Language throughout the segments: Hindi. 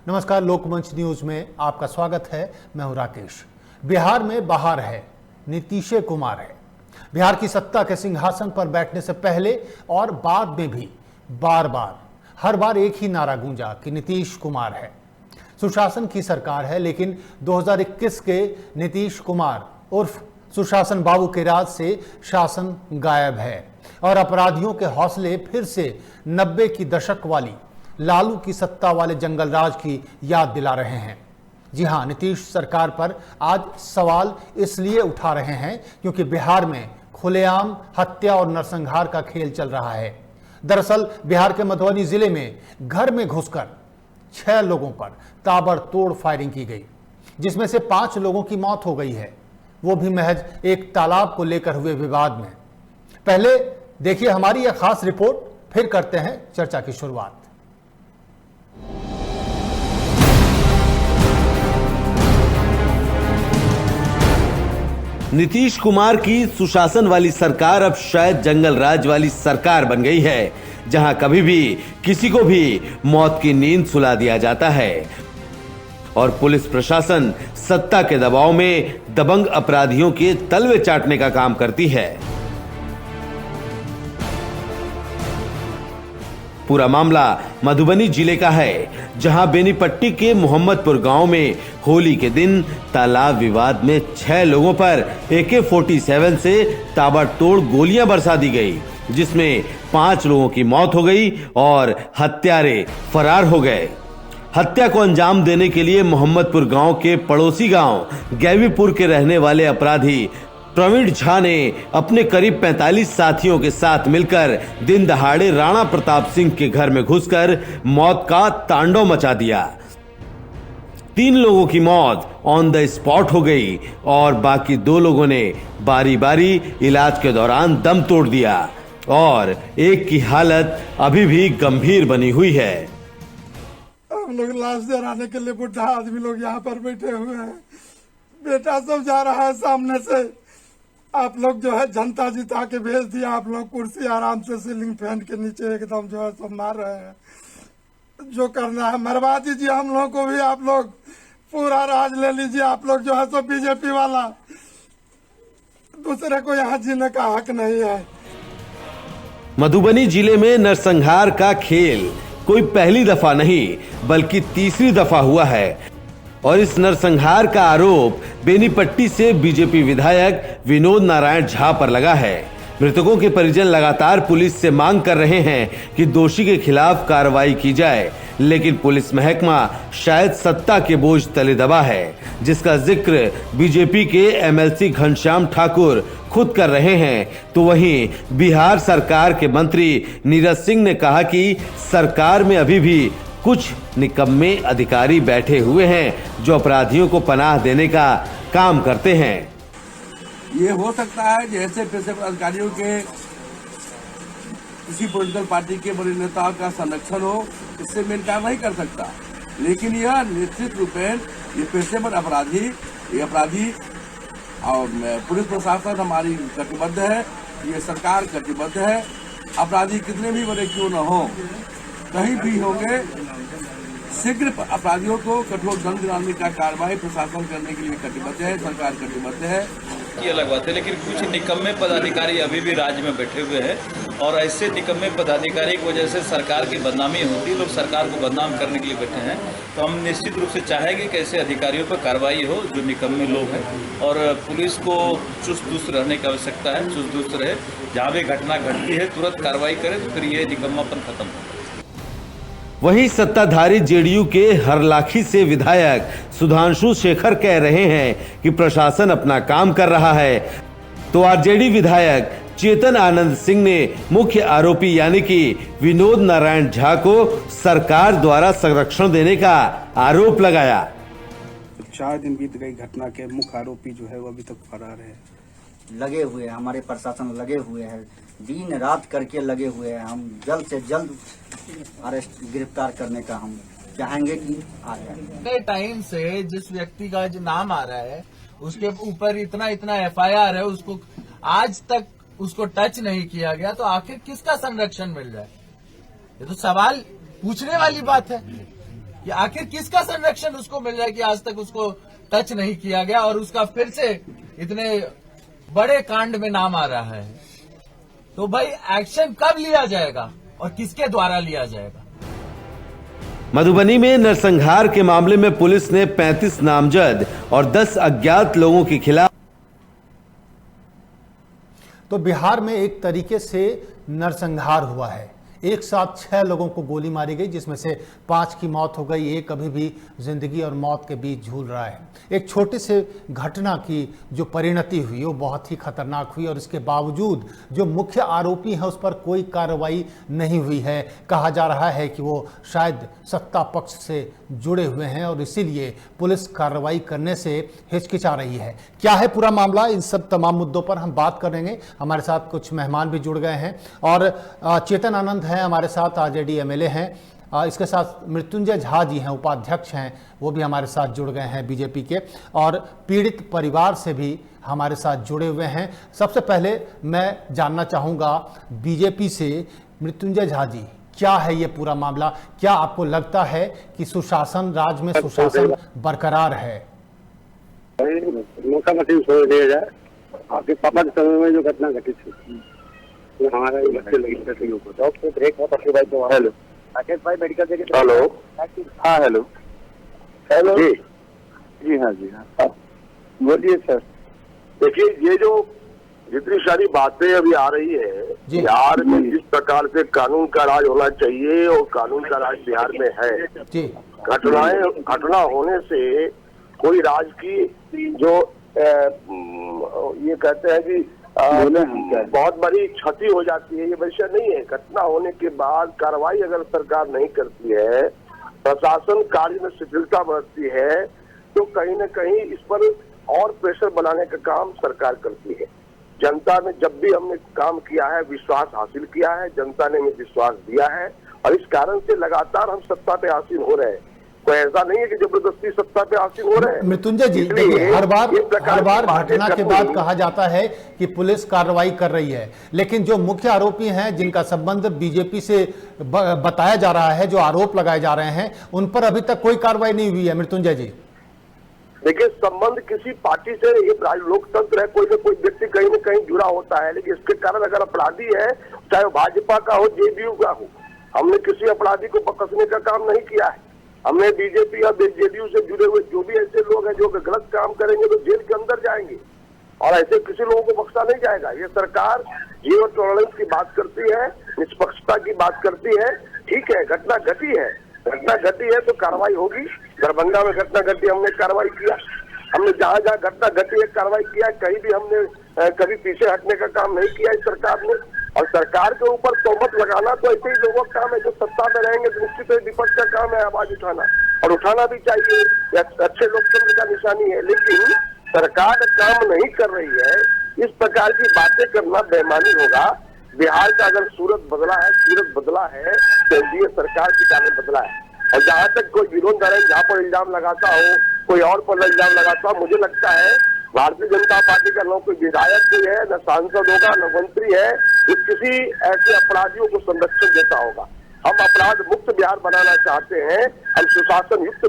नमस्कार, लोकमंच न्यूज में आपका स्वागत है। मैं हूं राकेश। बिहार में बहार है, नीतीश कुमार है। बिहार की सत्ता के सिंहासन पर बैठने से पहले और बाद में भी हर बार एक ही नारा गूंजा कि नीतीश कुमार है। सुशासन की सरकार है, लेकिन 2021 के नीतीश कुमार उर्फ सुशासन बाबू के राज से शासन गायब है और अपराधियों के हौसले फिर से 90 की दशक वाली लालू की सत्ता वाले जंगल राज की याद दिला रहे हैं। जी हां, नीतीश सरकार पर आज सवाल इसलिए उठा रहे हैं क्योंकि बिहार में खुलेआम हत्या और नरसंहार का खेल चल रहा है। दरअसल बिहार के मधुबनी जिले में घर में घुसकर 6 लोगों पर ताबड़तोड़ फायरिंग की गई, जिसमें से 5 लोगों की मौत हो गई है, वो भी महज एक तालाब को लेकर हुए विवाद में। पहले देखिए हमारी यह खास रिपोर्ट, फिर करते हैं चर्चा की शुरुआत। नीतीश कुमार की सुशासन वाली सरकार अब शायद जंगल राज वाली सरकार बन गई है, जहां कभी भी किसी को भी मौत की नींद सुला दिया जाता है और पुलिस प्रशासन सत्ता के दबाव में दबंग अपराधियों के तलवे चाटने का काम करती है। पूरा मामला मधुबनी जिले का है, जहां बेनीपट्टी के मोहम्मदपुर गांव में होली के दिन तालाब विवाद में 6 लोगों पर AK-47 से ताबड़तोड़ गोलियां बरसा दी गई, जिसमें 5 लोगों की मौत हो गई और हत्यारे फरार हो गए। हत्या को अंजाम देने के लिए मोहम्मदपुर गांव के पड़ोसी गांव गैवीपुर के रहने वाले अपराधी प्रवीण झा ने अपने करीब 45 साथियों के साथ मिलकर दिन दहाड़े राणा प्रताप सिंह के घर में घुसकर मौत का तांडव मचा दिया। 3 लोगों की मौत ऑन द स्पॉट हो गई और बाकी 2 लोगों ने बारी बारी इलाज के दौरान दम तोड़ दिया और एक की हालत अभी भी गंभीर बनी हुई है। हम लोग लाश जलाने के लिए बुढ़ा आदमी लोग यहाँ पर बैठे हुए हैं। बेटा सब जा रहा है सामने से। आप लोग जो है जनता जिता के भेज दिया। आप लोग कुर्सी आराम से सीलिंग फैन के नीचे एकदम जो है सब मार रहे हैं। जो करना है मरवा दीजिए हम लोगों को भी। आप लोग पूरा राज ले लीजिए। आप लोग जो है सब बीजेपी वाला, दूसरे को यहाँ जीने का हक नहीं है। मधुबनी जिले में नरसंहार का खेल कोई पहली दफा नहीं बल्कि तीसरी दफा हुआ है और इस नरसंहार का आरोप बेनीपट्टी से बीजेपी विधायक विनोद नारायण झा पर लगा है। मृतकों के परिजन लगातार पुलिस से मांग कर रहे हैं कि दोषी के खिलाफ कार्रवाई की जाए, लेकिन पुलिस महकमा शायद सत्ता के बोझ तले दबा है, जिसका जिक्र बीजेपी के MLC घनश्याम ठाकुर खुद कर रहे हैं। तो वहीं बिहार सरकार के मंत्री नीरज सिंह ने कहा कि सरकार में अभी भी कुछ निकम्मे अधिकारी बैठे हुए हैं जो अपराधियों को पनाह देने का काम करते हैं। ये हो सकता है जैसे पेशेवर अधिकारियों के किसी पॉलिटिकल पार्टी के बड़े नेताओं का संरक्षण हो, इससे मैं इनकार नहीं कर सकता, लेकिन यह निश्चित रूपेण ये पेशेवर अपराधी, ये अपराधी और पुलिस प्रशासन हमारी कटिबद्ध है, ये सरकार कटिबद्ध है। अपराधी कितने भी बड़े क्यों न हो, कहीं भी होंगे, शीघ्र अपराधियों को कठोर दंड दिलाने का कार्रवाई प्रशासन करने के लिए कटिबद्ध है, सरकार कटिबद्ध है। ये अलग बात है, लेकिन कुछ निकम्मे पदाधिकारी अभी भी राज्य में बैठे हुए हैं और ऐसे निकम्मे पदाधिकारी की वजह से सरकार की बदनामी होती है। लोग सरकार को बदनाम करने के लिए बैठे हैं, तो हम निश्चित रूप से चाहेंगे कि ऐसे अधिकारियों पर कार्रवाई हो जो निकम्मे लोग हैं और पुलिस को चुस्त दुरुस्त रहने की आवश्यकता है। चुस्त दुरुस्त रहे, जहाँ भी घटना घटती है तुरंत कार्रवाई करें, तो फिर ये निकम्मापन खत्म हो। वहीं सत्ताधारी जेडीयू के हरलाखी से विधायक सुधांशु शेखर कह रहे हैं कि प्रशासन अपना काम कर रहा है, तो आरजेडी विधायक चेतन आनंद सिंह ने मुख्य आरोपी यानी कि विनोद नारायण झा को सरकार द्वारा संरक्षण देने का आरोप लगाया। 4 दिन बीत गई घटना के, मुख्य आरोपी जो है वो अभी तक फरार है। लगे हुए हैं, हमारे प्रशासन लगे हुए हैं, दिन रात करके लगे हुए हैं। हम जल्द से जल्द अरेस्ट गिरफ्तार करने का हम चाहेंगे कि आ जाए। टाइम से जिस व्यक्ति का जो नाम आ रहा है उसके ऊपर इतना FIR है, उसको आज तक उसको टच नहीं किया गया, तो आखिर किसका संरक्षण मिल जाए? ये तो सवाल पूछने वाली बात है। कि आखिर किसका संरक्षण उसको मिल रहा है कि आज तक उसको टच नहीं किया गया और उसका फिर से इतने बड़े कांड में नाम आ रहा है। तो भाई एक्शन कब लिया जाएगा और किसके द्वारा लिया जाएगा? मधुबनी में नरसंहार के मामले में पुलिस ने 35 नामजद और 10 अज्ञात लोगों के खिलाफ। तो बिहार में एक तरीके से नरसंहार हुआ है। एक साथ 6 लोगों को गोली मारी गई, जिसमें से 5 की मौत हो गई। एक अभी भी जिंदगी और मौत के बीच झूल रहा है। एक छोटे से घटना की जो परिणति हुई वो बहुत ही खतरनाक हुई और इसके बावजूद जो मुख्य आरोपी हैं उस पर कोई कार्रवाई नहीं हुई है। कहा जा रहा है कि वो शायद सत्ता पक्ष से जुड़े हुए हैं और इसीलिए पुलिस कार्रवाई करने से हिचकिचा रही है। क्या है पूरा मामला, इन सब तमाम मुद्दों पर हम बात करेंगे। हमारे साथ कुछ मेहमान भी जुड़ गए हैं और चेतन आनंद हैं हमारे साथ, आरजेडी एमएलए हैं। इसके साथ मृत्युंजय झा जी हैं, उपाध्यक्ष हैं, वो भी हमारे साथ जुड़ गए हैं बीजेपी के, और पीड़ित परिवार से भी हमारे साथ जुड़े हुए हैं। सबसे पहले मैं जानना चाहूँगा बीजेपी से, मृत्युंजय झा जी, क्या है ये पूरा मामला? क्या आपको लगता है कि सुशासन, राज्य में सुशासन बरकरार है? मौका मशीन छोड़ दिया जाए। आपके पापा के समय में जो घटना घटी थी हमारा बच्चे लगी ब्रेक बहुत अच्छी बात। हेलो राकेश भाई, मेडिकल जगह। हेलो, हाँ हेलो हेलो जी जी हाँ जी हाँ बोलिए सर। देखिए, ये जो जितनी सारी बातें अभी आ रही है बिहार में, जिस प्रकार से कानून का राज होना चाहिए और कानून का राज बिहार में है, घटना होने से कोई राज की जो ये कहते हैं कि बहुत बड़ी क्षति हो जाती है, ये विषय नहीं है। घटना होने के बाद कार्रवाई अगर सरकार नहीं करती है, प्रशासन कार्य में शिथिलता बरतती है, तो कहीं न कहीं इस पर और प्रेशर बनाने का काम सरकार करती है। जनता ने जब भी हमने काम किया है, विश्वास हासिल किया है, जनता ने हमें विश्वास दिया है और इस कारण से लगातार हम सत्ता पे हासिल हो रहे हैं। कोई ऐसा नहीं है कि जबरदस्ती सत्ता पे हासिल हो रहे हैं। मृत्युंजय जी, देखिए, हर बार घटना के बाद कहा जाता है कि पुलिस कार्रवाई कर रही है, लेकिन जो मुख्य आरोपी हैं जिनका संबंध बीजेपी से बताया जा रहा है, जो आरोप लगाए जा रहे हैं, उन पर अभी तक कोई कार्रवाई नहीं हुई है। मृत्युंजय जी, देखिए, संबंध किसी पार्टी से, ये लोकतंत्र है, कोई न कोई व्यक्ति कहीं न कहीं जुड़ा होता है, लेकिन इसके कारण अगर अपराधी है, चाहे वो भाजपा का हो, जेडीयू का हो, हमने किसी अपराधी को बख्शने का काम नहीं किया है। हमने बीजेपी या जेडीयू से जुड़े हुए जो भी ऐसे लोग हैं जो गलत काम करेंगे तो जेल के अंदर जाएंगे और ऐसे किसी लोगों को बख्शा नहीं जाएगा। ये सरकार जीरो टॉलरेंस की बात करती है, निष्पक्षता की बात करती है। ठीक है, घटना घटी है तो कार्रवाई होगी। दरभंगा में घटना घटी, हमने कार्रवाई किया। हमने जहाँ जहाँ घटना घटी है कार्रवाई किया। कहीं भी हमने कभी पीछे हटने का काम नहीं किया इस सरकार ने। और सरकार के ऊपर तोहमत लगाना तो ऐसे ही लोगों का काम है जो सत्ता में रहेंगे, तो निश्चित ही विपक्ष का काम है आवाज उठाना, और उठाना भी चाहिए। अच्छे लोकतंत्र का निशानी है, लेकिन सरकार काम नहीं कर रही है। इस प्रकार की बातें करना बेईमानी होगा। बिहार का अगर सूरत बदला है तो एनडीए सरकार के कारण बदला है। और जहाँ तक कोई विनोद नारायण झा पर इल्जाम लगाता हो, कोई और पर इल्जाम लगाता हो, मुझे लगता है भारतीय जनता पार्टी का न कोई विधायक कोई है, न सांसद होगा, न मंत्री है जो किसी ऐसे अपराधियों को संरक्षण देता होगा। हम अपराध मुक्त बिहार बनाना चाहते हैं, हम सुशासन युक्त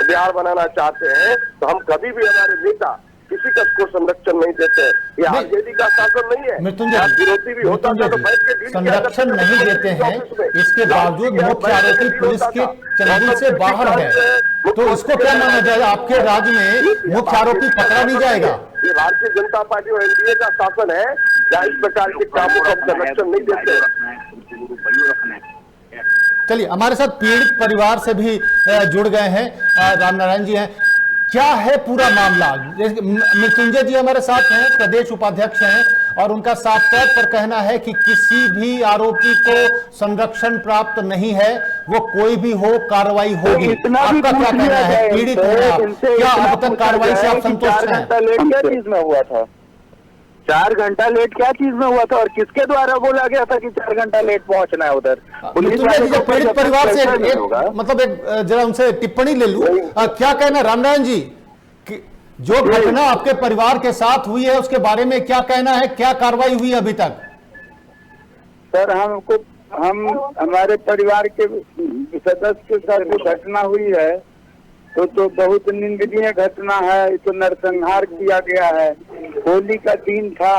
बिहार बनाना चाहते हैं, तो हम कभी भी हमारे नेता किसी का को संरक्षण नहीं देते। ये आरजेडी का शासन नहीं है। विरोधी भी होता था तो बैठ के संरक्षण नहीं देते हैं, इसके बावजूद मुख्य आरोपी पुलिस के चंगुल से बाहर है, तो इसको क्या माना जाए? आपके राज्य में मुख्य आरोपी पकड़ा नहीं जाएगा? ये भारतीय जनता पार्टी और एनडीए का शासन है जहाँ इस प्रकार के कामों का संरक्षण नहीं देते। चलिए, हमारे साथ पीड़ित परिवार से भी जुड़ गए हैं, रामनारायण जी हैं। क्या है पूरा मामला? मृत्युंजय जी हमारे साथ हैं, प्रदेश उपाध्यक्ष हैं, और उनका साफ तौर पर कहना है कि किसी भी आरोपी को संरक्षण प्राप्त नहीं है, वो कोई भी हो कार्रवाई होगी। आपका क्या कहना है? पीड़ित हैं आप, क्या अब तक कार्रवाई से आप संतुष्ट हैं? क्या चीज में हुआ था? 4 घंटा लेट क्या चीज में हुआ था और किसके द्वारा बोला गया था कि 4 घंटा लेट पहुंचना है उधर? पीड़ित परिवार से मतलब एक जरा उनसे टिप्पणी ले लूं, क्या कहना रामनारायण जी कि जो घटना आपके परिवार के साथ हुई है उसके बारे में क्या कहना है? क्या कार्रवाई हुई अभी तक? सर, हमको हमारे परिवार के सदस्य के साथ जो घटना हुई है तो बहुत निंदनीय घटना है। तो नरसंहार किया गया है। होली का दिन था,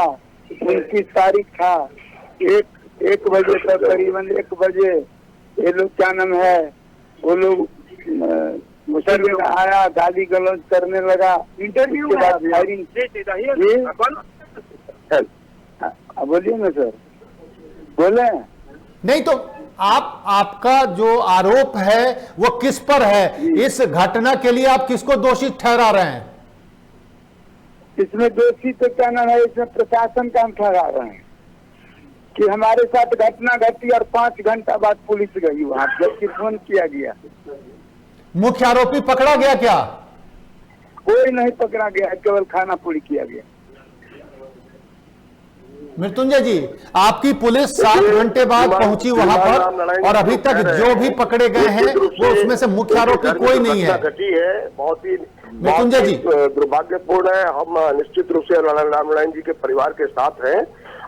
29 तारीख था। एक बजे तक, करीबन 1 बजे ये लोग क्या नाम है, वो लोग मुसलमान में आया, गाली गलौज करने लगा। इंटरव्यू के बाद फायरिंग। बोलिए ना सर, बोले नहीं तो आपका जो आरोप है वो किस पर है? इस घटना के लिए आप किसको दोषी ठहरा रहे हैं? इसमें दोषी तो क्या नाम है, इसमें प्रशासन का हम ठहरा रहे हैं कि हमारे साथ घटना घटी और 5 घंटा बाद पुलिस गई वहां, जबकि फोन किया गया। मुख्य आरोपी पकड़ा गया क्या? कोई नहीं पकड़ा गया, केवल खाना पूरी किया गया। मृत्युंजय जी, आपकी पुलिस 7 घंटे बाद पहुंची वहां पर और अभी तक जो भी पकड़े गए हैं वो उसमें से मुख्य आरोपी कोई नहीं है। घटी है, बहुत ही मृत्युंजय जी दुर्भाग्यपूर्ण है। हम निश्चित रूप से रामनारायण जी के परिवार के साथ हैं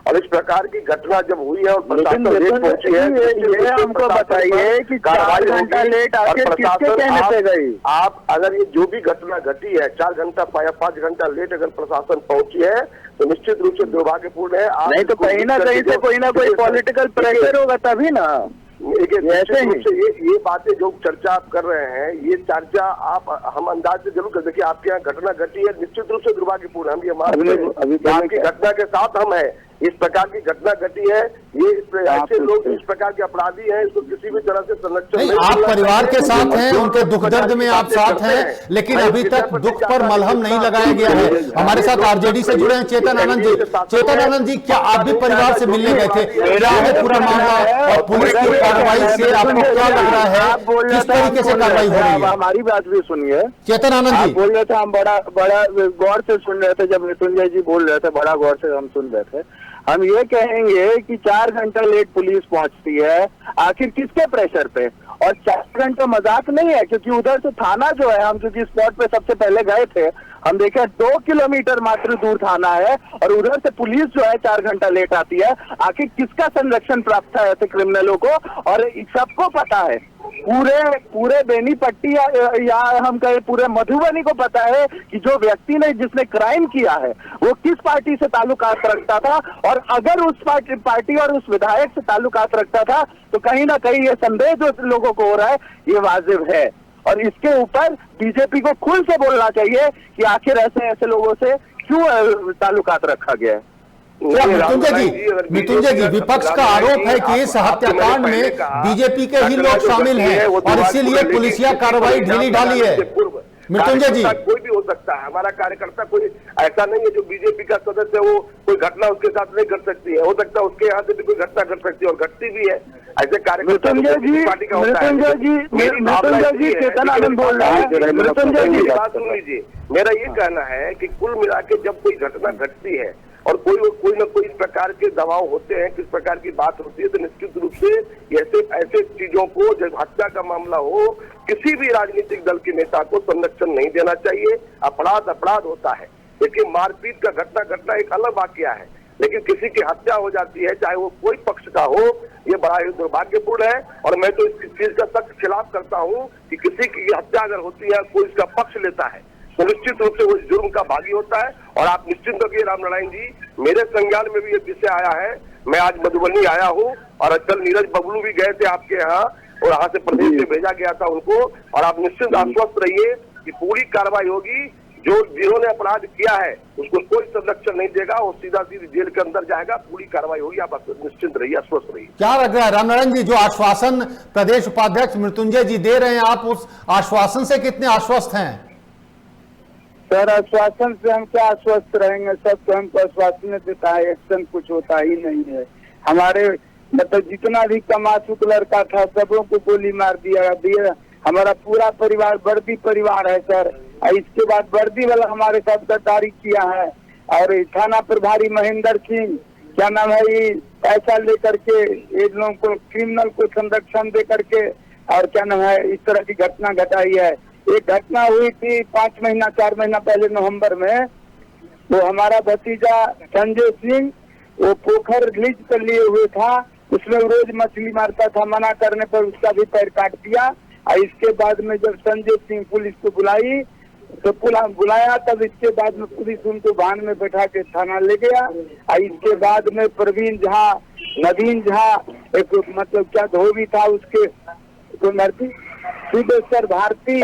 और इस प्रकार की घटना जब हुई है और प्रशासन लेट पहुंची है, ये हमको बताइए कि कार्रवाई घंटा लेट आके किसके कहने पे गई? आप अगर ये जो भी घटना घटी है 4 घंटा या 5 घंटा लेट अगर प्रशासन पहुंची है तो निश्चित रूप से दुर्भाग्यपूर्ण है। नहीं तो कहीं ना कहीं से कोई ना कोई पॉलिटिकल प्रेशर होगा तभी ना। ऐसे ये बातें जो चर्चा आप कर रहे हैं, ये चर्चा हम अंदाज से जरूर कर, देखिए आपके यहाँ घटना घटी है, निश्चित रूप से दुर्भाग्यपूर्ण है। हम ये मानते हैं आपकी घटना के साथ हम हैं। इस प्रकार की घटना घटी है, ये ऐसे लोग इस प्रकार के अपराधी हैं, इसको किसी भी तरह से संरक्षण नहीं। आप परिवार के साथ हैं, उनके दुख दर्द में आप साथ हैं, लेकिन अभी तक दुख पर मलहम नहीं लगाया गया है। हमारे साथ आरजेडी से जुड़े हैं चेतन आनंद जी। चेतन आनंद जी, क्या आप भी परिवार से मिलने गए थे? क्या है पूरा मामला और पुलिस की कार्रवाई से आपको क्या लग रहा है, किस तरीके से कार्रवाई हो रही है? हमारी बात भी सुनिए। चेतन आनंद जी बोल रहे थे, हम बड़ा गौर से सुन रहे थे। जब मृत्युंजय जी बोल रहे थे, बड़ा गौर से हम सुन रहे थे। हम ये कहेंगे कि 4 घंटा लेट पुलिस पहुंचती है, आखिर किसके प्रेशर पे? और 4 घंटा मजाक नहीं है, क्योंकि उधर से थाना जो है, हम क्योंकि स्पॉट पे सबसे पहले गए थे, हम देखे 2 किलोमीटर मात्र दूर थाना है और उधर से पुलिस जो है 4 घंटा लेट आती है। आखिर किसका संरक्षण प्राप्त है ऐसे क्रिमिनलों को? और सबको पता है, पूरे बेनीपट्टी या हम कहे पूरे मधुबनी को पता है कि जो व्यक्ति ने जिसने क्राइम किया है वो किस पार्टी से ताल्लुकात रखता था, और अगर उस पार्टी और उस विधायक से ताल्लुकात रखता था तो कहीं ना कहीं ये संदेह जो लोगों को हो रहा है ये वाजिब है। और इसके ऊपर बीजेपी को खुल से बोलना चाहिए कि आखिर ऐसे लोगों से क्यों ताल्लुकात रखा गया है। मृत्युंजय जी, विपक्ष का आरोप है कि इस हत्याकांड में बीजेपी के ही लोग शामिल हैं और इसीलिए पुलिसिया कार्रवाई ढीली ढाली है। मृत्युंजय जी, कोई भी हो सकता है, हमारा कार्यकर्ता कोई ऐसा नहीं है जो बीजेपी का सदस्य है वो कोई घटना उसके साथ नहीं कर सकती है। हो सकता है उसके यहाँ से भी कोई घटना कर सकती है और घटती भी है। ऐसे कार्यकर्ता पार्टी का होता है। मृत्युंजय जी चेतन आनंद बोल रहा है। मृत्युंजय जी बात सुन लीजिए, मेरा ये कहना है कि कुल मिला के जब कोई घटना घटती है और कोई न कोई इस प्रकार के दबाव होते हैं, किस प्रकार की बात होती है, तो निश्चित रूप से ऐसे चीजों को, जब हत्या का मामला हो, किसी भी राजनीतिक दल के नेता को संरक्षण नहीं देना चाहिए। अपराध होता है, लेकिन मारपीट का घटना एक अलग वाकया है। लेकिन किसी की हत्या हो जाती है, चाहे वो कोई पक्ष का हो, ये बड़ा ही दुर्भाग्यपूर्ण है। और मैं तो इस चीज का सख्त खिलाफ करता हूँ कि किसी की हत्या अगर होती है, कोई इसका पक्ष लेता है तो निश्चित रूप से वो जुर्म का भागी होता है। और आप निश्चिंत रखिए रामनारायण जी, मेरे संज्ञान में भी ये विषय आया है। मैं आज मधुबनी आया हूँ और कल नीरज बबलू भी गए थे आपके यहाँ और यहाँ से प्रदेश से भेजा गया था उनको। और आप निश्चिंत आश्वस्त रहिए कि पूरी कार्रवाई होगी। जिन्होंने अपराध किया है उसको कोई संरक्षण नहीं देगा, वो सीधी जेल के अंदर जाएगा। पूरी कार्रवाई होगी, आप निश्चिंत रहिए, आश्वस्त रहिए। क्या लग रहा है रामनारायण जी, जो आश्वासन प्रदेश उपाध्यक्ष मृत्युंजय जी दे रहे हैं, आप उस आश्वासन से कितने आश्वस्त हैं? सर, आश्वासन से हम क्या आश्वस्त रहेंगे? सब तो हमको आश्वासन देता है, एक्शन कुछ होता ही नहीं है। हमारे मतलब जितना भी तमाशुक लड़का था सबों को गोली मार दिया। हमारा पूरा परिवार वर्दी परिवार है सर। इसके बाद वर्दी वाला हमारे साथ गद्दारी किया है। और थाना प्रभारी महेंद्र सिंह क्या नाम है, ये पैसा लेकर के ये लोगों को, क्रिमिनल को संरक्षण दे करके, और क्या नाम है, इस तरह की घटना घटाई है। एक घटना हुई थी 4 महीना पहले नवंबर में। वो हमारा भतीजा संजय सिंह वो पोखर लीज कर लिए हुए था, उसमें रोज मछली मारता था, मना करने पर उसका भी पैर काट दिया। और इसके बाद में जब संजय सिंह पुलिस को बुलाई तो बुलाया, तब इसके बाद में पुलिस उनको वाहन में बैठा के थाना ले गया। और इसके बाद में प्रवीण झा, नवीन झा, एक मतलब क्या धोबी था उसके सिद्धेश्वर भारती,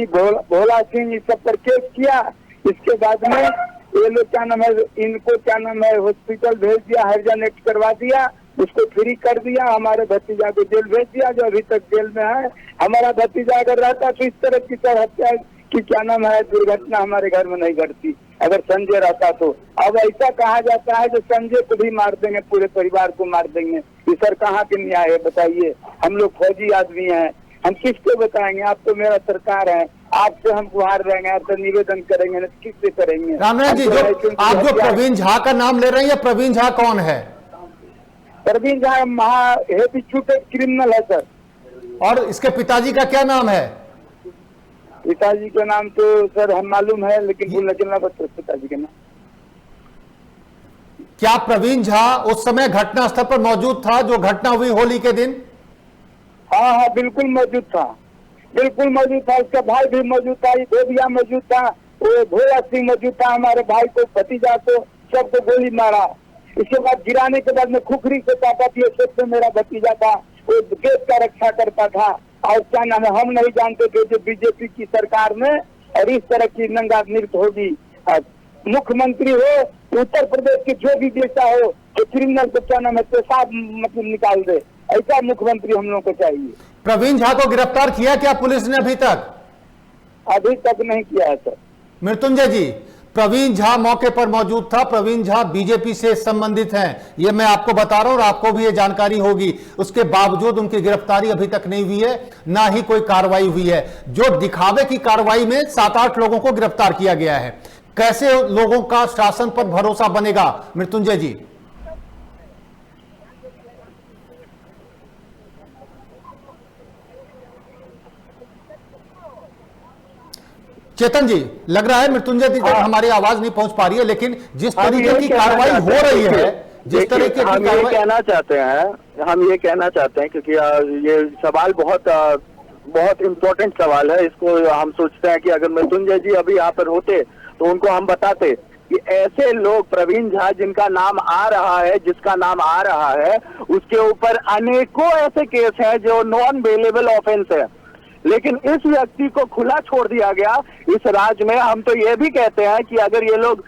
भोला सिंह, इस सब पर केस किया। इसके बाद में ये लोग क्या नाम है, इनको क्या नाम है हॉस्पिटल भेज दिया, हरिजन एक्ट करवा दिया, उसको फ्री कर दिया। हमारे भतीजा को जेल भेज दिया जो अभी तक जेल में है। हमारा भतीजा अगर रहता तो इस तरह की हत्या की क्या नाम है दुर्घटना हमारे घर में नहीं घटती, अगर संजय रहता तो। अब ऐसा कहा जाता है जो संजय को भी मार देंगे, पूरे परिवार को मार देंगे। ये सर कहाँ के न्याय है बताइए? हम लोग फौजी आदमी हैं, हम किसको बताएंगे? आप तो मेरा सरकार है, आपसे हम गुहार रहेंगे, आपसे निवेदन करेंगे, न किससे करेंगे? रामनाथ जी, जो आप जो प्रवीण झा का नाम ले रहे हैं, ये प्रवीण झा कौन है? प्रवीण झा महा हैबिचुएटेड क्रिमिनल है सर। और इसके पिताजी का क्या नाम है? पिताजी का नाम तो सर हम मालूम है, लेकिन भूल चलना बता पिताजी का नाम। क्या प्रवीण झा उस समय घटना स्थल पर मौजूद था जो घटना हुई होली के दिन? हाँ हाँ बिल्कुल मौजूद था, बिल्कुल मौजूद था। उसका भाई भी मौजूद था, धोबिया मौजूद था, वो भोला सिंह मौजूद था। हमारे भाई को, भतीजा को, सबको गोली मारा। इसके बाद गिराने के बाद में खुखरी से काटा थी, सबसे मेरा भतीजा था, वो देश का रक्षा करता था। और क्या नाम है, हम नहीं जानते थे जो बीजेपी की सरकार में और इस तरह की नंगा नृत्य होगी। मुख्यमंत्री हो, उत्तर प्रदेश के जो भी नेता हो, तो क्रिमिनल को क्या नाम है पेशाब मतलब निकाल दे, ऐसा मुख्यमंत्री हम लोग को चाहिए। प्रवीण झा को गिरफ्तार किया क्या पुलिस ने अभी तक? अभी तक नहीं किया है सर। मृत्युंजय जी, प्रवीण झा मौके पर मौजूद था, प्रवीण झा बीजेपी से संबंधित हैं, ये मैं आपको बता रहा हूं और आपको भी ये जानकारी होगी। उसके बावजूद उनकी गिरफ्तारी अभी तक नहीं हुई है, ना ही कोई कार्रवाई हुई है। जो दिखावे की कार्रवाई में 7-8 लोगों को गिरफ्तार किया गया है। कैसे लोगों का शासन पर भरोसा बनेगा मृत्युंजय जी? चेतन जी, लग रहा है मृत्युंजय जी तक हमारी आवाज नहीं पहुंच पा रही है, लेकिन जिस तरीके की कार्रवाई हो रही है, जिस तरीके की हम ये कहना चाहते हैं क्योंकि ये सवाल बहुत इम्पोर्टेंट सवाल है। इसको हम सोचते हैं कि अगर मृत्युंजय जी अभी यहाँ पर होते तो उनको हम बताते कि ऐसे लोग, प्रवीण झा जिनका नाम आ रहा है, जिसका नाम आ रहा है, उसके ऊपर अनेकों ऐसे केस हैं जो नॉन बेलेबल ऑफेंस है, लेकिन इस व्यक्ति को खुला छोड़ दिया गया इस राज्य में। हम तो ये भी कहते हैं कि अगर ये लोग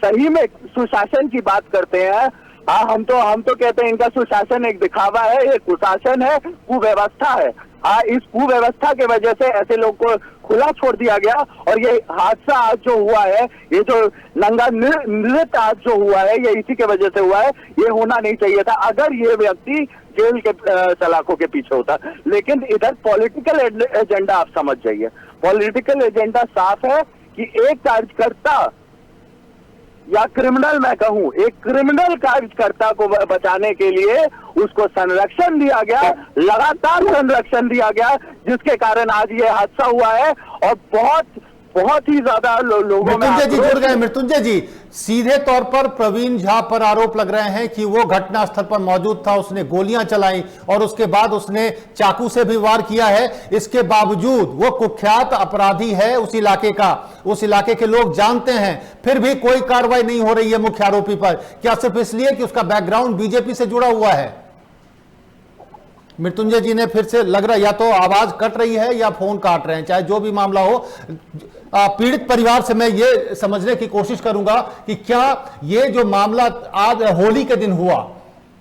सही में सुशासन की बात करते हैं, हाँ हम तो कहते हैं इनका सुशासन एक दिखावा है, ये कुशासन है, कुव्यवस्था है। हाँ, इस कुव्यवस्था के वजह से ऐसे लोग को खुला छोड़ दिया गया। और ये हादसा आज जो हुआ है, ये जो नंगा नृत्य आज जो हुआ है, ये इसी के वजह से हुआ है। ये होना नहीं चाहिए था अगर ये व्यक्ति जेल के सलाखों के पीछे होता। लेकिन इधर पॉलिटिकल एजेंडा आप समझ जाइए, पॉलिटिकल एजेंडा साफ है कि एक कार्यकर्ता या क्रिमिनल, मैं कहूं एक क्रिमिनल कार्यकर्ता को बचाने के लिए उसको संरक्षण दिया गया, लगातार संरक्षण दिया गया, जिसके कारण आज ये हादसा हुआ है। और बहुत ही ज्यादा लोगों में मृत्युंजय जी जुड़ गए। मृत्युंजय जी, सीधे तौर पर प्रवीण झा पर आरोप लग रहे हैं कि वो घटना स्थल पर मौजूद था, उसने गोलियां चलाई और उसके बाद उसने चाकू से भी वार किया है। इसके बावजूद वो कुख्यात अपराधी है उस इलाके का, उस इलाके के लोग जानते हैं, फिर भी कोई कार्रवाई नहीं हो रही है मुख्य आरोपी पर। क्या सिर्फ इसलिए कि उसका बैकग्राउंड बीजेपी से जुड़ा हुआ है? मृत्युंजय जी ने फिर से लग रहा है या तो आवाज कट रही है या फोन काट रहे हैं, चाहे जो भी मामला हो। पीड़ित परिवार से मैं ये समझने की कोशिश करूंगा कि क्या ये जो मामला आज होली के दिन हुआ,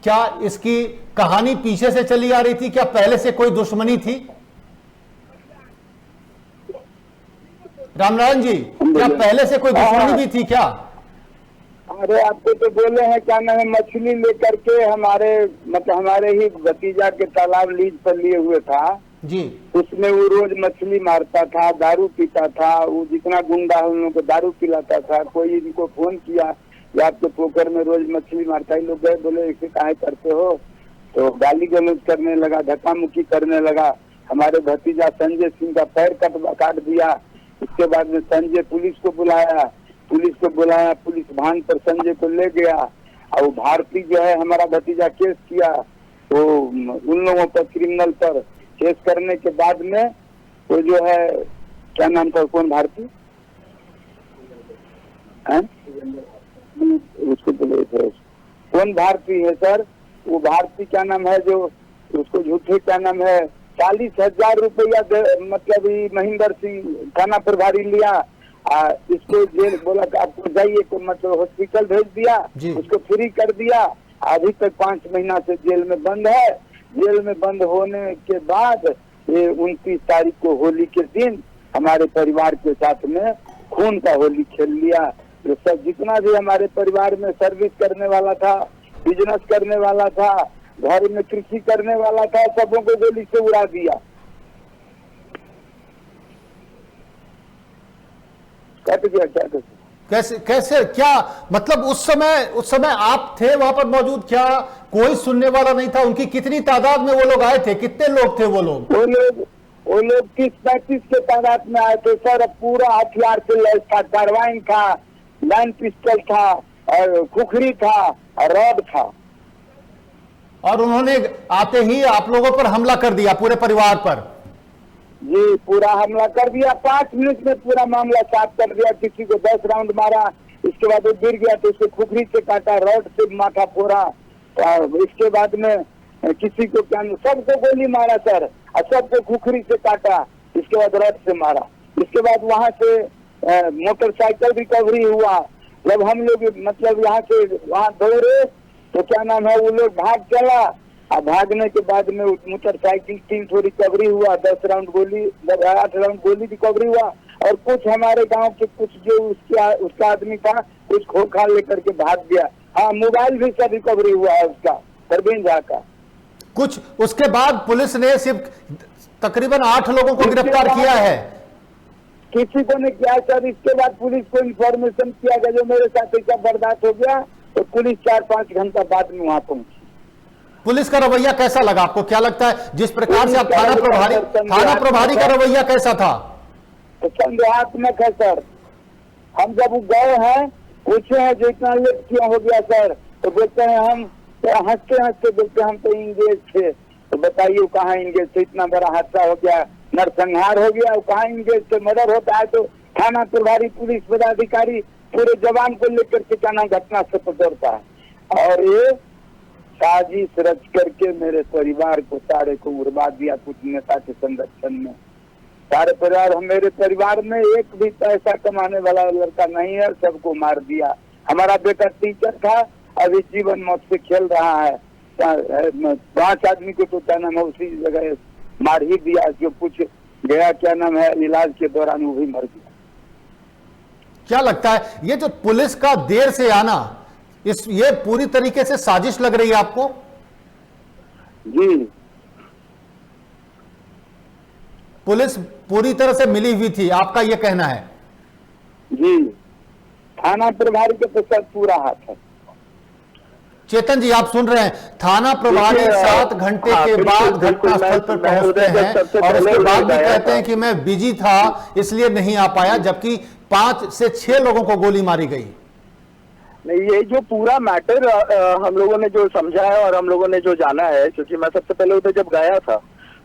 क्या इसकी कहानी पीछे से चली आ रही थी? क्या पहले से कोई दुश्मनी थी? रामनारायण जी, क्या पहले से कोई दुश्मनी भी थी क्या? अरे आपको तो बोले हैं क्या नाम है, मछली लेकर के हमारे ही भतीजा के तालाब लीज पर लिए हुए था जी। उसमें वो रोज मछली मारता था, दारू पीता था, वो जितना गुंडा है उन लोगों को दारू पिलाता था। कोई इनको फोन किया कि आपके पोखर में रोज मछली मारता है, लोग गए, बोले इसे काहे करते हो, तो गाली गलौज करने लगा, धक्का मुक्की करने लगा। हमारे भतीजा संजय सिंह का पैर काट दिया। इसके बाद में संजय पुलिस को बुलाया, पुलिस वाहन पर संजय को ले गया और वो भारती जो है हमारा भतीजा केस किया, तो उन लोगों पर क्रिमिनल पर केस करने के बाद में वो जो है क्या नाम था, कौन भारती है उसको बोले थे, कौन भारती है सर, वो भारती क्या नाम है जो उसको झूठे क्या नाम है 40,000 रुपया मतलब महेंद्र सिंह थाना प्रभारी लिया, इसको जेल बोला कि आपको जाइए को मतलब हॉस्पिटल भेज दिया, उसको फ्री कर दिया, अभी तक 5 महीना से जेल में बंद है। जेल में बंद होने के बाद ये 29 तारीख को होली के दिन हमारे परिवार के साथ में खून का होली खेल लिया। तो सब जितना भी हमारे परिवार में सर्विस करने वाला था, बिजनेस करने वाला था, घर में कृषि करने वाला था, सबों को गोली से उड़ा दिया, कट गया। क्या कर कैसे कैसे क्या मतलब उस समय आप थे वहां पर मौजूद, क्या कोई सुनने वाला नहीं था? उनकी कितनी तादाद में वो लोग आए थे, कितने लोग थे वो लोग? वो लोग 30-35 के तादाद में आए थे सर। पूरा हथियार से लैस था, कार्बाइन था, लाइन पिस्टल था, और खुखरी था, और रॉड था। और उन्होंने आते ही आप लोगों पर हमला कर दिया, पूरे परिवार पर? जी, पूरा हमला कर दिया। 5 मिनट में पूरा मामला साफ कर दिया। किसी को 10 राउंड मारा, इसके बाद वो गिर गया तो उसको खुखरी से काटा, रॉड से माथा फोड़ा, इसके बाद में किसी को क्या सबको गोली मारा सर, और सबको खुखरी से काटा, इसके बाद रॉड से मारा। इसके बाद वहां से मोटरसाइकिल रिकवरी हुआ। जब हम लोग मतलब यहाँ से वहाँ दौड़े तो क्या नाम है वो लोग भाग चला, और भागने के बाद में मोटरसाइकिल 3 रिकवरी हुआ, 10 राउंड गोली, 8 राउंड गोली रिकवरी हुआ, और कुछ हमारे गांव के कुछ जो उसका आदमी था कुछ खोखा लेकर के भाग गया। हाँ, मोबाइल भी सब रिकवरी हुआ है उसका, परवीन झा का। कुछ उसके बाद पुलिस ने सिर्फ तकरीबन 8 लोगों को गिरफ्तार किया है। किसी को नहीं किया सर। इसके बाद पुलिस को इन्फॉर्मेशन किया गया, जो मेरे साथ ऐसा बर्दाश्त हो गया, तो पुलिस 4-5 घंटा बाद में वहां पहुंची। पुलिस का रवैया कैसा लगा आपको? क्या लगता है जिस प्रकार से आप थाना प्रभारी का रवैया कैसा था? तो संदेहात्मक है सर। हम जब गए हैं, पूछे हैं जो इतना लेट क्यों हो गया सर, तो बोलते हैं हम तो हंसते बोलते हम तो इंगेज थे। तो बताइए कहाँ इंगेज थे? इतना बड़ा हादसा हो गया, नरसंहार हो गया, कहाँ इंगेज थे? मर्डर होता है तो थाना प्रभारी, पुलिस पदाधिकारी पूरे जवान को लेकर के क्या नाम घटना से दौड़ता है। और ये साजिश रच करके मेरे परिवार को सारे को उड़वा दिया कुछ नेता के संरक्षण में। सारे परिवार, मेरे परिवार में एक भी पैसा कमाने वाला लड़का नहीं है, सबको मार दिया। हमारा बेटा टीचर था, अभी जीवन मौत से खेल रहा है। 5 आदमी को तो क्या नाम है उसी जगह मार ही दिया, जो कुछ गया क्या नाम है इलाज के दौरान वो भी मर गया। क्या लगता है ये जो पुलिस का देर से आना, ये पूरी तरीके से साजिश लग रही है आपको? जी, पुलिस पूरी तरह से मिली हुई थी, आपका यह कहना है? जी, थाना प्रभारी के तो सर पूरा हाथ है। चेतन जी, आप सुन रहे हैं, थाना प्रभारी 7 घंटे के बाद घटनास्थल पर पहुंचते हैं और उसके बाद भी कहते हैं कि मैं बिजी था इसलिए नहीं आ पाया, जबकि 5 से 6 लोगों को गोली मारी गई। नहीं, ये जो पूरा मैटर हम लोगों ने जो समझा है और हम लोगों ने जो जाना है, क्योंकि मैं सबसे पहले उधर जब गया था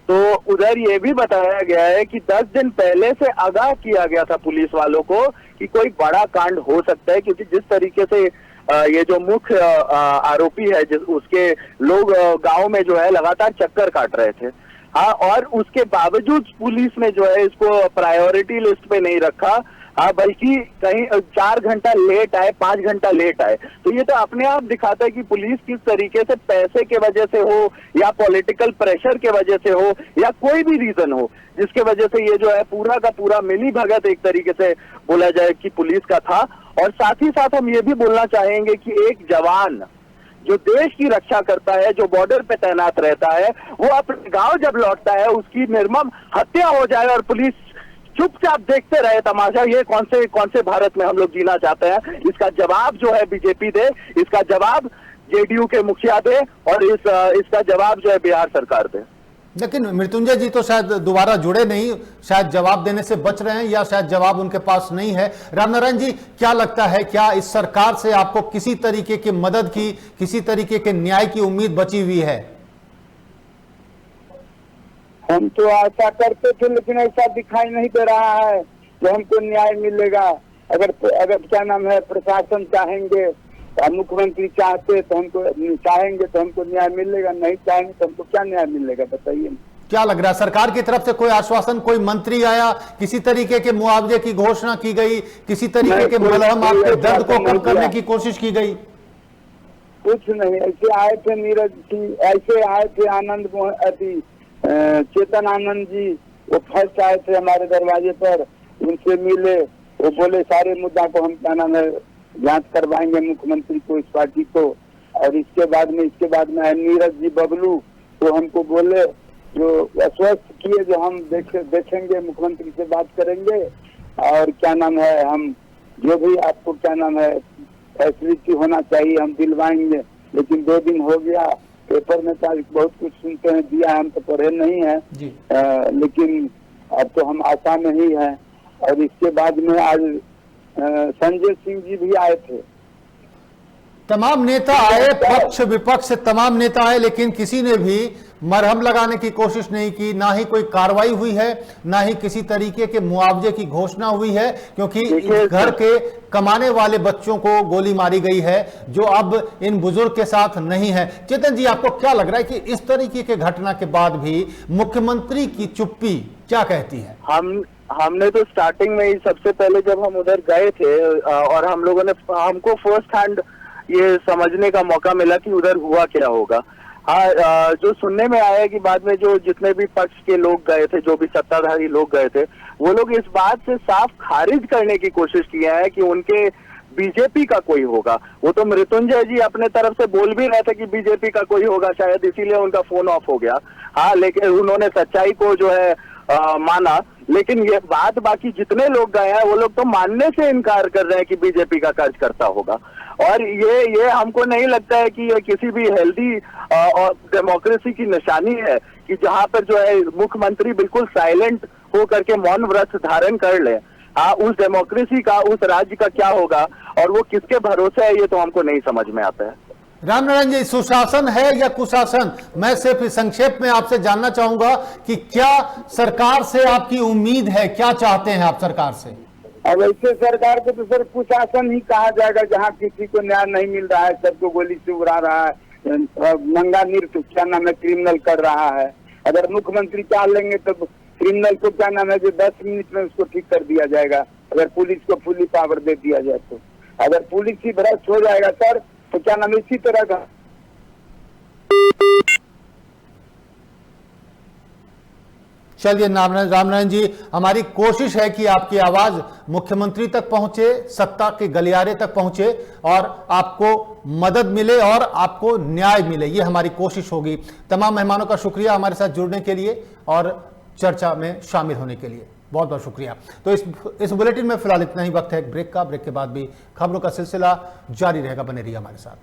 तो उधर ये भी बताया गया है कि 10 दिन पहले से आगाह किया गया था पुलिस वालों को कि कोई बड़ा कांड हो सकता है, क्योंकि जिस तरीके से ये जो मुख्य आरोपी है उसके लोग गांव में जो है लगातार चक्कर काट रहे थे। हाँ, और उसके बावजूद पुलिस ने जो है इसको प्रायोरिटी लिस्ट पे नहीं रखा, हाँ, बल्कि कहीं 4 घंटा लेट आए, 5 घंटा लेट आए। तो ये तो अपने आप दिखाता है कि पुलिस किस तरीके से पैसे के वजह से हो या पॉलिटिकल प्रेशर के वजह से हो या कोई भी रीजन हो, जिसके वजह से ये जो है पूरा का पूरा मिली भगत एक तरीके से बोला जाए कि पुलिस का था। और साथ ही साथ हम ये भी बोलना चाहेंगे कि एक जवान जो देश की रक्षा करता है, जो बॉर्डर पे तैनात रहता है, वो अपने गांव जब लौटता है उसकी निर्मम हत्या हो जाए और पुलिस चुपचाप देखते रहे तमाशा, ये कौन से भारत में हम लोग जीना चाहते हैं? इसका जवाब जो है बीजेपी दे, इसका जवाब जेडीयू के मुखिया दे, और इसका जवाब जो है बिहार सरकार दे। लेकिन मृत्युंजय जी तो शायद दोबारा जुड़े नहीं, शायद जवाब देने से बच रहे हैं या शायद जवाब उनके पास नहीं है। रामनारायण जी, क्या लगता है, क्या इस सरकार से आपको किसी तरीके की मदद की, किसी तरीके के न्याय की उम्मीद बची हुई है? हम तो आशा करते थे, लेकिन ऐसा दिखाई नहीं दे रहा है कि हमको न्याय मिलेगा। अगर क्या नाम है, प्रशासन चाहेंगे, मुख्यमंत्री चाहते तो हमको, चाहेंगे तो हमको न्याय मिलेगा, नहीं चाहेंगे तो हमको क्या न्याय मिलेगा, बताइए। क्या लग रहा है, सरकार की तरफ से कोई आश्वासन, कोई मंत्री आया, किसी तरीके के मुआवजे की घोषणा की गई, किसी तरीके के मलहम आपके दर्द को कम करने की कोशिश की गई? कुछ नहीं, ऐसे आए थे नीरज जी, ऐसे आए थे आनंद चेतन आनंद जी, वो फर्स्ट आए थे हमारे दरवाजे पर, उनसे मिले, वो बोले सारे मुद्दा को हम क्या नाम है जांच करवाएंगे मुख्यमंत्री को, इस पार्टी को। और इसके बाद में नीरज जी बबलू, वो हमको बोले, जो आश्वस्त किए, जो हम देखेंगे, मुख्यमंत्री से बात करेंगे और क्या नाम है, हम जो भी आपको क्या नाम है फैसिलिटी होना चाहिए हम दिलवाएंगे। लेकिन 2 दिन हो गया, पेपर में बहुत कुछ सुनते हैं, दिया, हम तो पढ़े नहीं है, लेकिन अब तो हम आशा में ही है। और इसके बाद में आज संजय सिंह जी भी आए थे। तमाम नेता आए, पक्ष विपक्ष तमाम नेता आए, लेकिन किसी ने भी मरहम लगाने की कोशिश नहीं की, ना ही कोई कार्रवाई हुई है, ना ही किसी तरीके के मुआवजे की घोषणा हुई है, क्योंकि घर के कमाने वाले बच्चों को गोली मारी गई है, जो अब इन बुजुर्ग के साथ नहीं है। चेतन जी, आपको क्या लग रहा है कि इस तरीके के घटना के बाद भी मुख्यमंत्री की चुप्पी क्या कहती है? हमने तो स्टार्टिंग में ही सबसे पहले जब हम उधर गए थे और हम लोगों ने, हमको फर्स्ट हैंड ये समझने का मौका मिला कि उधर हुआ क्या होगा। हाँ, जो सुनने में आया कि बाद में जो जितने भी पक्ष के लोग गए थे, जो भी सत्ताधारी लोग गए थे, वो लोग इस बात से साफ खारिज करने की कोशिश किया है कि उनके बीजेपी का कोई होगा। वो तो मृत्युंजय जी अपने तरफ से बोल भी रहे थे कि बीजेपी का कोई होगा, शायद इसीलिए उनका फोन ऑफ हो गया। हाँ, लेकिन उन्होंने सच्चाई को जो है माना, लेकिन ये बात बाकी जितने लोग गए हैं वो लोग तो मानने से इनकार कर रहे हैं कि बीजेपी का कार्यकर्ता होगा। और ये हमको नहीं लगता है कि ये किसी भी हेल्दी और डेमोक्रेसी की निशानी है कि जहां पर जो है मुख्यमंत्री बिल्कुल साइलेंट हो करके मौन व्रत धारण कर ले। हाँ, उस डेमोक्रेसी का, उस राज्य का क्या होगा और वो किसके भरोसे है, ये तो हमको नहीं समझ में आता है। रामनारायण जी, सुशासन है या कुशासन? मैं सिर्फ संक्षेप में आपसे जानना चाहूंगा कि क्या सरकार से आपकी उम्मीद है, क्या चाहते हैं आप सरकार से? अब ऐसे सरकार को तो सर कुशासन ही कहा जाएगा, जहाँ किसी को न्याय नहीं मिल रहा है, सबको गोली से उड़ा रहा है, नंगा नृत्य क्या नाम है क्रिमिनल कर रहा है। अगर मुख्यमंत्री चाह लेंगे तो क्रिमिनल को क्या नाम है जो 10 मिनट में उसको ठीक कर दिया जाएगा, अगर पुलिस को फुली पावर दे दिया जाए तो। अगर पुलिस ही भ्रष्ट हो जाएगा सर, तो क्या नाम इसी तरह का। चलिए रामनारायण जी, हमारी कोशिश है कि आपकी आवाज मुख्यमंत्री तक पहुंचे, सत्ता के गलियारे तक पहुंचे और आपको मदद मिले और आपको न्याय मिले, ये हमारी कोशिश होगी। तमाम मेहमानों का शुक्रिया हमारे साथ जुड़ने के लिए और चर्चा में शामिल होने के लिए, बहुत बहुत शुक्रिया। तो इस बुलेटिन में फिलहाल इतना ही। वक्त है एक ब्रेक का, ब्रेक के बाद भी खबरों का सिलसिला जारी रहेगा, बने रहिए हमारे साथ।